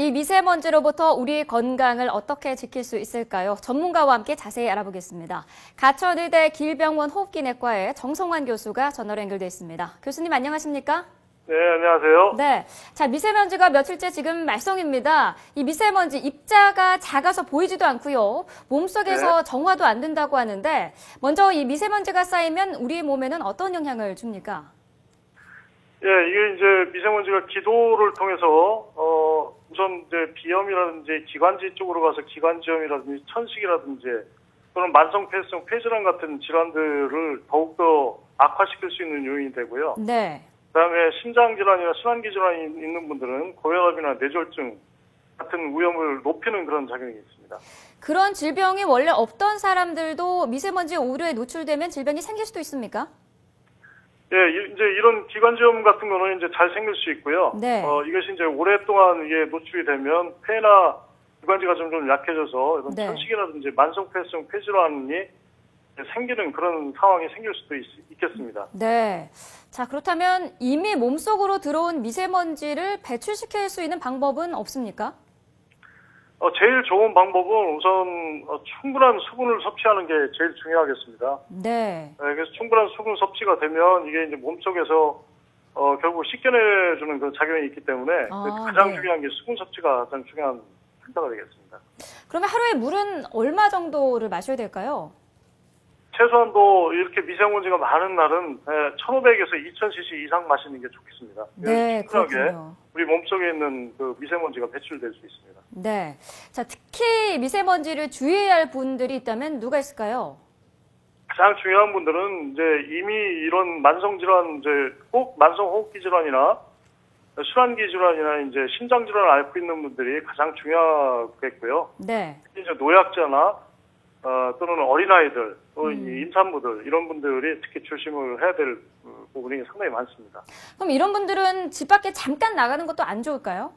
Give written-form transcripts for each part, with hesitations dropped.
이 미세먼지로부터 우리 건강을 어떻게 지킬 수 있을까요? 전문가와 함께 자세히 알아보겠습니다. 가천의대 길병원 호흡기내과의 정성환 교수가 전화로 연결돼 있습니다. 교수님 안녕하십니까? 네, 안녕하세요. 네. 자, 미세먼지가 며칠째 지금 말썽입니다. 이 미세먼지 입자가 작아서 보이지도 않고요. 몸속에서 정화도 안 된다고 하는데 먼저 이 미세먼지가 쌓이면 우리 몸에는 어떤 영향을 줍니까? 예, 이게 이제 미세먼지가 기도를 통해서 우선 이제 비염이라든지 기관지 쪽으로 가서 기관지염이라든지 천식이라든지 또는 만성폐쇄성 폐질환 같은 질환들을 더욱더 악화시킬 수 있는 요인이 되고요. 네. 그다음에 심장 질환이나 순환기 질환이 있는 분들은 고혈압이나 뇌졸중 같은 위험을 높이는 그런 작용이 있습니다. 그런 질병이 원래 없던 사람들도 미세먼지 오류에 노출되면 질병이 생길 수도 있습니까? 예, 이제 이런 기관지염 같은 거는 이제 잘 생길 수 있고요. 네. 이것이 이제 오랫동안 이게 노출이 되면 폐나 기관지가 점점 약해져서 이런 네. 천식이라든지 만성폐쇄성 폐질환이 생기는 그런 상황이 생길 수도 있겠습니다. 네. 자, 그렇다면 이미 몸속으로 들어온 미세먼지를 배출시킬 수 있는 방법은 없습니까? 제일 좋은 방법은 우선 충분한 수분을 섭취하는 게 제일 중요하겠습니다. 네. 그래서 충분한 수분 섭취가 되면 이게 이제 몸속에서 결국 씻겨내주는 그 작용이 있기 때문에 가장 네. 중요한 게 수분 섭취가 가장 중요한 factor가 되겠습니다. 그러면 하루에 물은 얼마 정도를 마셔야 될까요? 최소한도 이렇게 미세먼지가 많은 날은 1,500에서 2,000cc 이상 마시는 게 좋겠습니다. 네, 충분하게 그렇군요. 우리 몸속에 있는 그 미세먼지가 배출될 수 있습니다. 네. 자, 특히 미세먼지를 주의해야 할 분들이 있다면 누가 있을까요? 가장 중요한 분들은 이제 이미 이런 만성 질환, 이제 꼭 만성 호흡기 질환이나 순환기 질환이나 이제 심장 질환을 앓고 있는 분들이 가장 중요하겠고요. 네. 특히 이제 노약자나 또는 어린아이들, 또 임산부들 이런 분들이 특히 조심을 해야 될 부분이 상당히 많습니다. 그럼 이런 분들은 집 밖에 잠깐 나가는 것도 안 좋을까요?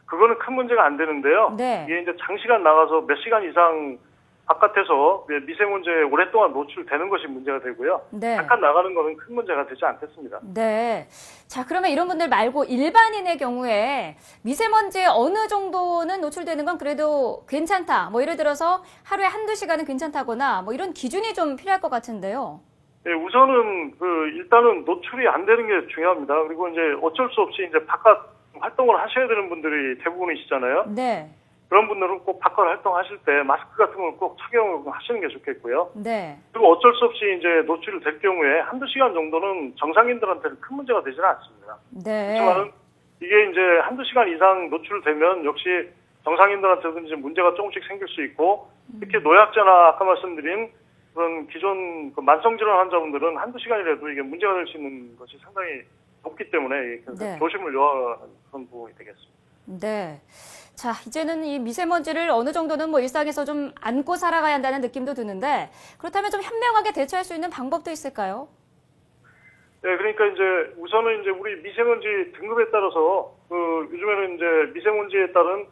그거는 큰 문제가 안 되는데요. 네. 이게 이제 장시간 나가서 몇 시간 이상 바깥에서 미세먼지에 오랫동안 노출되는 것이 문제가 되고요. 네. 잠깐 나가는 것은 큰 문제가 되지 않겠습니다. 네. 자, 그러면 이런 분들 말고 일반인의 경우에 미세먼지에 어느 정도는 노출되는 건 그래도 괜찮다. 뭐 예를 들어서 하루에 한두 시간은 괜찮다거나 뭐 이런 기준이 좀 필요할 것 같은데요. 네, 우선은 일단은 노출이 안 되는 게 중요합니다. 그리고 이제 어쩔 수 없이 이제 바깥 활동을 하셔야 되는 분들이 대부분이시잖아요. 네. 그런 분들은 꼭 바깥 활동하실 때 마스크 같은 걸 꼭 착용하시는 게 좋겠고요. 네. 그리고 어쩔 수 없이 이제 노출이 될 경우에 한두 시간 정도는 정상인들한테는 큰 문제가 되지는 않습니다. 네. 그렇지만은 이게 이제 한두 시간 이상 노출되면 역시 정상인들한테도 이제 문제가 조금씩 생길 수 있고 특히 노약자나 아까 말씀드린 그런 기존 만성질환 환자분들은 한두 시간이라도 이게 문제가 될 수 있는 것이 상당히 높기 때문에 네. 조심을 요하는 그런 부분이 되겠습니다. 네. 자, 이제는 이 미세먼지를 어느 정도는 뭐 일상에서 좀 안고 살아가야 한다는 느낌도 드는데 그렇다면 좀 현명하게 대처할 수 있는 방법도 있을까요? 네, 그러니까 이제 우선은 이제 우리 미세먼지 등급에 따라서 요즘에는 이제 미세먼지에 따른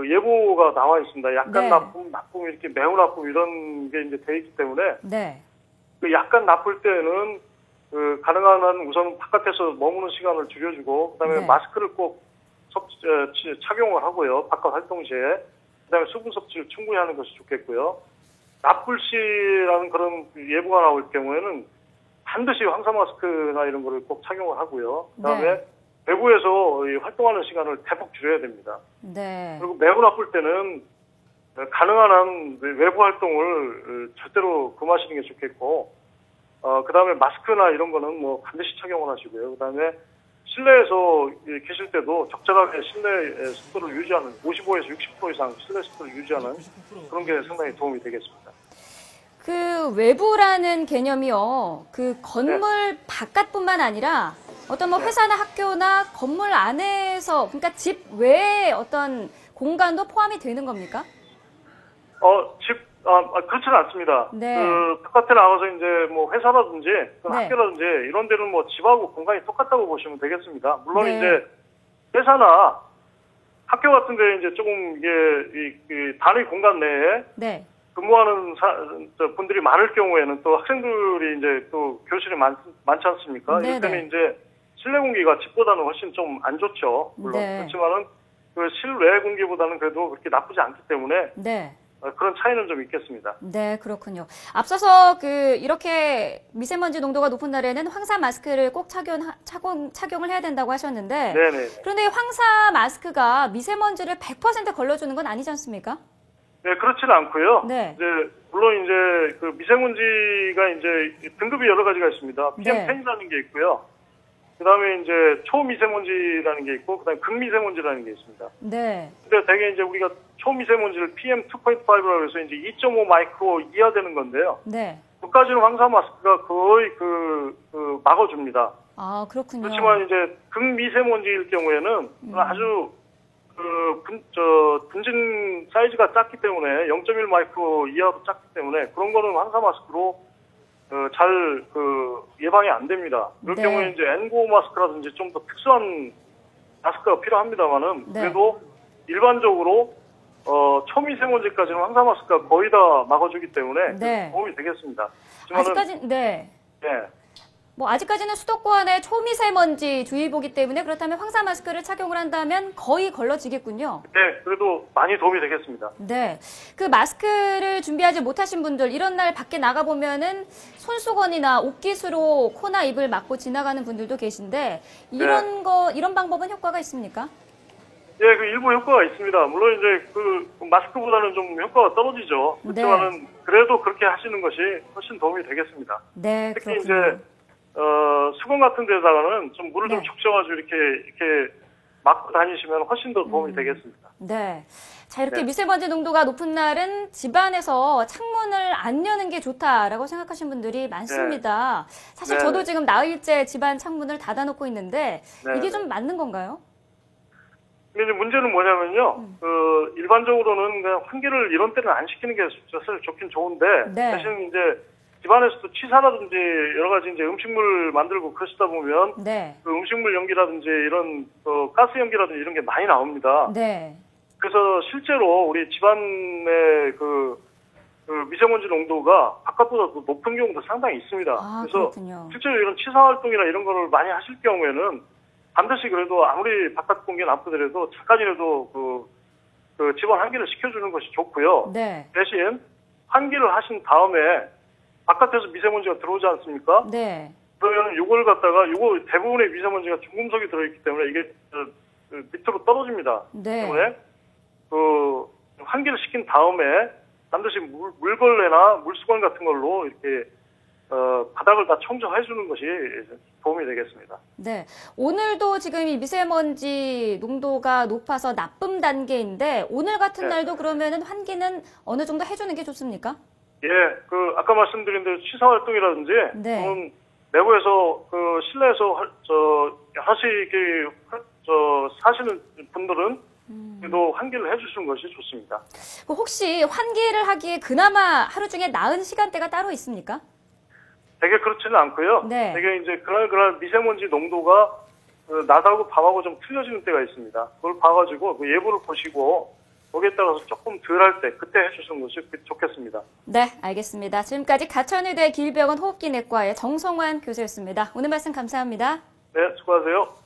예보가 나와 있습니다. 약간 네. 나쁨 이렇게 매우 나쁨 이런 게 이제 돼 있기 때문에 네. 약간 나쁠 때는 가능한 한 우선 바깥에서 머무는 시간을 줄여주고 그다음에 네. 마스크를 꼭 착용을 하고요. 바깥 활동 시에 그다음에 수분 섭취를 충분히 하는 것이 좋겠고요. 나쁠 시라는 그런 예보가 나올 경우에는 반드시 황사 마스크나 이런 거를 꼭 착용을 하고요. 그다음에 네. 외부에서 활동하는 시간을 대폭 줄여야 됩니다. 네. 그리고 매우 나쁠 때는 가능한 한 외부 활동을 절대로 금하시는 게 좋겠고, 그다음에 마스크나 이런 거는 뭐 반드시 착용을 하시고요. 그다음에 실내에서 계실 때도 적절하게 실내 습도를 유지하는 55에서 60% 이상 실내 습도를 유지하는 그런 게 상당히 도움이 되겠습니다. 그 외부라는 개념이요. 그 건물 바깥뿐만 아니라 어떤 뭐 회사나 학교나 건물 안에서 그러니까 집 외에 어떤 공간도 포함이 되는 겁니까? 그렇지는 않습니다. 네. 바깥에 나가서 이제 뭐 회사라든지 네. 학교라든지 이런 데는 뭐 집하고 공간이 똑같다고 보시면 되겠습니다. 물론 네. 이제 회사나 학교 같은 데 이제 조금 이게 단위 공간 내에 네. 근무하는 분들이 많을 경우에는 또 학생들이 이제 또 교실이 많지 않습니까? 네네. 이럴 때는 이제 실내 공기가 집보다는 훨씬 좀 안 좋죠. 물론. 네. 그렇지만은 그 실외 공기보다는 그래도 그렇게 나쁘지 않기 때문에 네. 그런 차이는 좀 있겠습니다. 네, 그렇군요. 앞서서 이렇게 미세먼지 농도가 높은 날에는 황사 마스크를 꼭 착용을 해야 된다고 하셨는데, 네네. 그런데 이 황사 마스크가 미세먼지를 100% 걸러주는 건 아니지 않습니까? 네, 그렇지는 않고요. 네. 이제 물론 이제 그 미세먼지가 이제 등급이 여러 가지가 있습니다. 네. PM10이라는 게 있고요. 그다음에 이제 초미세먼지라는 게 있고, 그다음에 극미세먼지라는 게 있습니다. 네. 근데 대개 이제 우리가 초미세먼지를 PM2.5라고 해서 이제 2.5 마이크로 이하 되는 건데요. 네. 그까지는 황사 마스크가 거의 막아줍니다. 아, 그렇군요. 그렇지만 이제 극미세먼지일 경우에는 아주 분진 사이즈가 작기 때문에 0.1 마이크로 이하도 작기 때문에 그런 거는 황사 마스크로 잘 예방이 안 됩니다. 그럴 네. 경우에 이제 N95 마스크라든지 좀 더 특수한 마스크가 필요합니다만은 네. 그래도 일반적으로 초미세먼지까지는 황사 마스크가 거의 다 막아주기 때문에 네. 도움이 되겠습니다. 아직까지, 네. 네. 아직까지는 수도권의 초미세먼지 주의보기 때문에 그렇다면 황사 마스크를 착용을 한다면 거의 걸러지겠군요. 네, 그래도 많이 도움이 되겠습니다. 네. 그 마스크를 준비하지 못하신 분들, 이런 날 밖에 나가보면은 손수건이나 옷깃으로 코나 입을 막고 지나가는 분들도 계신데, 이런 방법은 효과가 있습니까? 예, 그 일부 효과가 있습니다. 물론 이제 마스크보다는 좀 효과가 떨어지죠. 그렇지만은 그래도 그렇게 하시는 것이 훨씬 도움이 되겠습니다. 네, 특히 그렇군요. 이제 수건 같은 데다가는 좀 물을 좀 적셔가지고 이렇게 막고 다니시면 훨씬 더 도움이 되겠습니다. 네. 자, 이렇게 네. 미세먼지 농도가 높은 날은 집안에서 창문을 안 여는 게 좋다라고 생각하시는 분들이 많습니다. 사실 네. 저도 지금 나흘째 집안 창문을 닫아놓고 있는데 네. 이게 좀 맞는 건가요? 근데 이제 문제는 뭐냐면요. 일반적으로는 그냥 환기를 이런 때는 안 시키는 게 사실 좋긴 좋은데 네. 대신 이제 집안에서도 치사라든지 여러 가지 이제 음식물 만들고 그러시다 보면 네. 그 음식물 연기라든지 이런 가스 연기라든지 이런 게 많이 나옵니다. 네. 그래서 실제로 우리 집안의 미세먼지 농도가 바깥보다 더 높은 경우도 상당히 있습니다. 아, 그래서 그렇군요. 실제로 이런 치사 활동이나 이런 거를 많이 하실 경우에는 반드시 그래도 아무리 바깥 공기 나쁘더라도 잠깐이라도 집안 환기를 시켜주는 것이 좋고요. 네. 대신 환기를 하신 다음에 바깥에서 미세먼지가 들어오지 않습니까? 네. 그러면 요거 대부분의 미세먼지가 중금속이 들어있기 때문에 이게 밑으로 떨어집니다. 네. 때문에 환기를 시킨 다음에 반드시 물걸레나 물수건 같은 걸로 이렇게 바닥을 다 청소해 주는 것이 도움이 되겠습니다. 네. 오늘도 지금 이 미세먼지 농도가 높아서 나쁨 단계인데 오늘 같은 네. 날도 그러면은 환기는 어느 정도 해주는 게 좋습니까? 예, 아까 말씀드린 대로 취사 활동이라든지, 네. 내부에서, 실내에서, 사시는 분들은, 그래도 환기를 해주시는 것이 좋습니다. 혹시 환기를 하기에 그나마 하루 중에 나은 시간대가 따로 있습니까? 되게 그렇지는 않고요. 네. 되게 이제 그날 미세먼지 농도가 낮하고 밤하고 좀 틀려지는 때가 있습니다. 그걸 봐가지고 그 예보를 보시고, 거기에 따라서 조금 덜 할 때 그때 해주시는 것이 좋겠습니다. 네, 알겠습니다. 지금까지 가천의대 기일병원 호흡기내과의 정성환 교수였습니다. 오늘 말씀 감사합니다. 네, 수고하세요.